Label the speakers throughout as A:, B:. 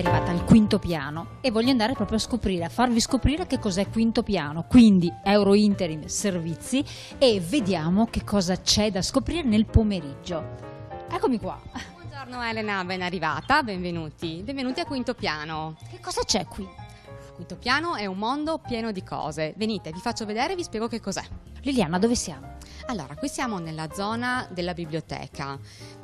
A: arrivata al quinto piano e voglio andare proprio a farvi scoprire che cos'è quinto piano, quindi Euro Interim Servizi, e vediamo che cosa c'è da scoprire nel pomeriggio. Eccomi qua.
B: Buongiorno Elena, ben arrivata, benvenuti a Quinto Piano.
A: Che cosa c'è qui?
B: Quinto Piano è un mondo pieno di cose. Venite, vi faccio vedere e vi spiego che cos'è.
A: Liliana, dove siamo?
B: Allora, qui siamo nella zona della biblioteca.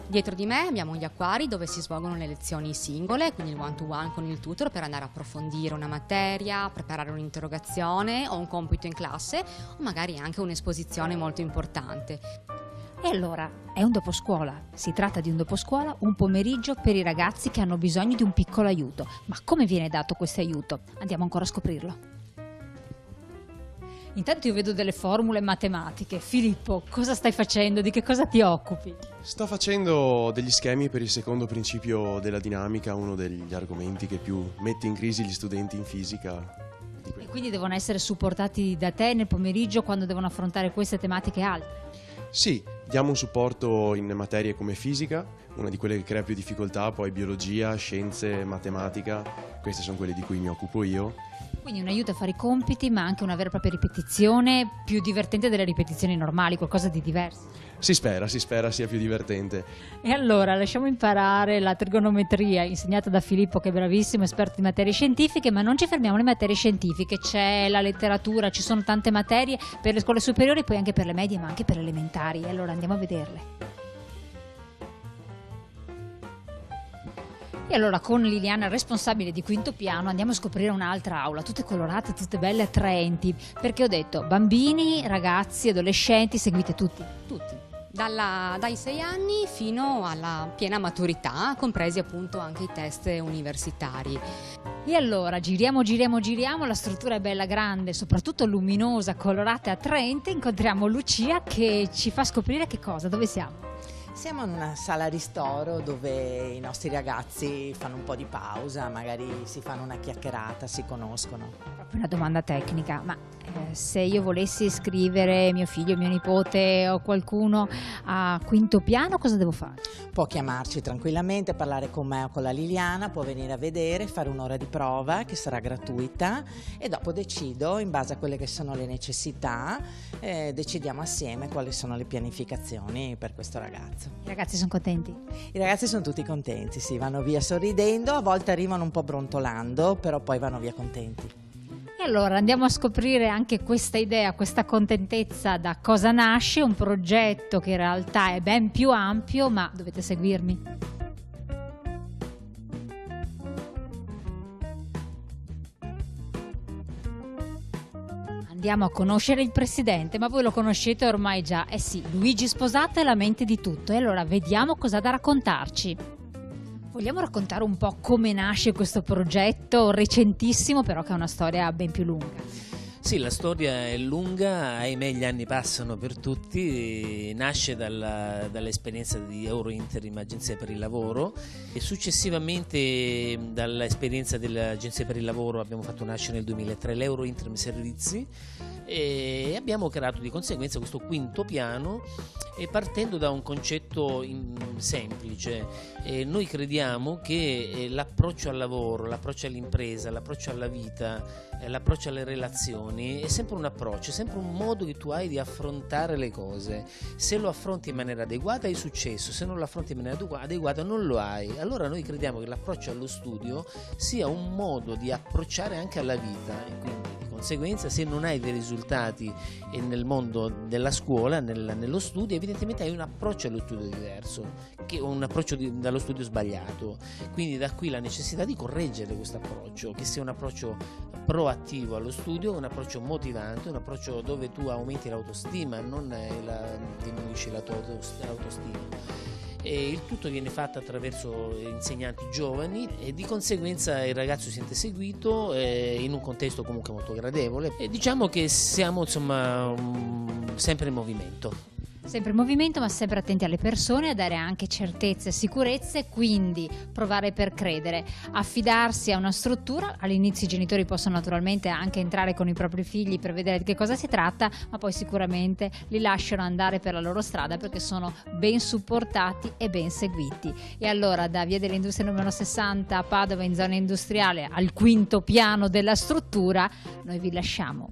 B: Dietro di me abbiamo gli acquari dove si svolgono le lezioni singole, quindi il one to one con il tutor per andare a approfondire una materia, preparare un'interrogazione o un compito in classe o magari anche un'esposizione molto importante.
A: E allora, è un doposcuola. Si tratta di un doposcuola, un pomeriggio per i ragazzi che hanno bisogno di un piccolo aiuto. Ma come viene dato questo aiuto? Andiamo ancora a scoprirlo. Intanto io vedo delle formule matematiche. Filippo, cosa stai facendo? Di che cosa ti occupi?
C: Sto facendo degli schemi per il secondo principio della dinamica, uno degli argomenti che più mette in crisi gli studenti in fisica.
A: E quindi devono essere supportati da te nel pomeriggio quando devono affrontare queste tematiche altre?
C: Sì, diamo un supporto in materie come fisica, una di quelle che crea più difficoltà, poi biologia, scienze, matematica, queste sono quelle di cui mi occupo io.
A: Quindi un aiuto a fare i compiti, ma anche una vera e propria ripetizione, più divertente delle ripetizioni normali, qualcosa di diverso.
C: Si spera sia più divertente.
A: E allora lasciamo imparare la trigonometria insegnata da Filippo, che è bravissimo, esperto di materie scientifiche, ma non ci fermiamo alle materie scientifiche, c'è la letteratura, ci sono tante materie per le scuole superiori, poi anche per le medie, ma anche per le elementari. E allora andiamo a vederle. E allora con Liliana, responsabile di quinto piano, andiamo a scoprire un'altra aula, tutte colorate, tutte belle, attraenti, perché ho detto bambini, ragazzi, adolescenti, seguite tutti.
B: Dai 6 anni fino alla piena maturità, compresi appunto anche i test universitari.
A: E allora giriamo, la struttura è bella grande, soprattutto luminosa, colorata e attraente. Incontriamo Lucia che ci fa scoprire che cosa, dove siamo?
D: Siamo in una sala ristoro dove i nostri ragazzi fanno un po' di pausa, magari si fanno una chiacchierata, si conoscono.
A: Proprio una domanda tecnica, ma se io volessi iscrivere mio figlio, mio nipote o qualcuno a quinto piano, cosa devo fare?
D: Può chiamarci tranquillamente, parlare con me o con la Liliana, può venire a vedere, fare un'ora di prova che sarà gratuita e dopo decido, in base a quelle che sono le necessità, decidiamo assieme quali sono le pianificazioni per questo ragazzo.
A: I ragazzi sono contenti?
D: I ragazzi sono tutti contenti, sì, vanno via sorridendo, a volte arrivano un po' brontolando, però poi vanno via contenti.
A: E allora andiamo a scoprire anche questa idea, questa contentezza, da cosa nasce, un progetto che in realtà è ben più ampio, ma dovete seguirmi. Andiamo a conoscere il presidente, ma voi lo conoscete ormai già. Eh sì, Luigi Sposato è la mente di tutto. E allora vediamo cosa ha da raccontarci. Vogliamo raccontare un po' come nasce questo progetto recentissimo, però che ha una storia ben più lunga?
E: Sì, la storia è lunga, ahimè gli anni passano per tutti, nasce dall'esperienza di Euro Interim Agenzia per il Lavoro e successivamente dall'esperienza dell'Agenzia per il Lavoro abbiamo fatto nascere nel 2003 l'Euro Interim Servizi e abbiamo creato di conseguenza questo quinto piano partendo da un concetto semplice. Noi crediamo che l'approccio al lavoro, l'approccio all'impresa, l'approccio alla vita, l'approccio alle relazioni è sempre un approccio, è sempre un modo che tu hai di affrontare le cose. Se lo affronti in maniera adeguata hai successo, se non lo affronti in maniera adeguata non lo hai. Allora noi crediamo che l'approccio allo studio sia un modo di approcciare anche alla vita e quindi di conseguenza se non hai dei risultati nel mondo della scuola, nello studio, evidentemente hai un approccio allo studio diverso, che un approccio dallo studio sbagliato. Quindi da qui la necessità di correggere questo approccio, che sia un approccio proattivo allo studio, un approccio motivante, un approccio dove tu aumenti l'autostima, non diminuisci la tua autostima. E il tutto viene fatto attraverso insegnanti giovani e di conseguenza il ragazzo si sente seguito in un contesto comunque molto gradevole e diciamo che siamo insomma sempre in movimento.
A: Sempre in movimento, ma sempre attenti alle persone, a dare anche certezze e sicurezze, quindi provare per credere, affidarsi a una struttura. All'inizio i genitori possono naturalmente anche entrare con i propri figli per vedere di che cosa si tratta, ma poi sicuramente li lasciano andare per la loro strada perché sono ben supportati e ben seguiti. E allora da Via dell'Industria numero 60 a Padova, in zona industriale, al quinto piano della struttura, noi vi lasciamo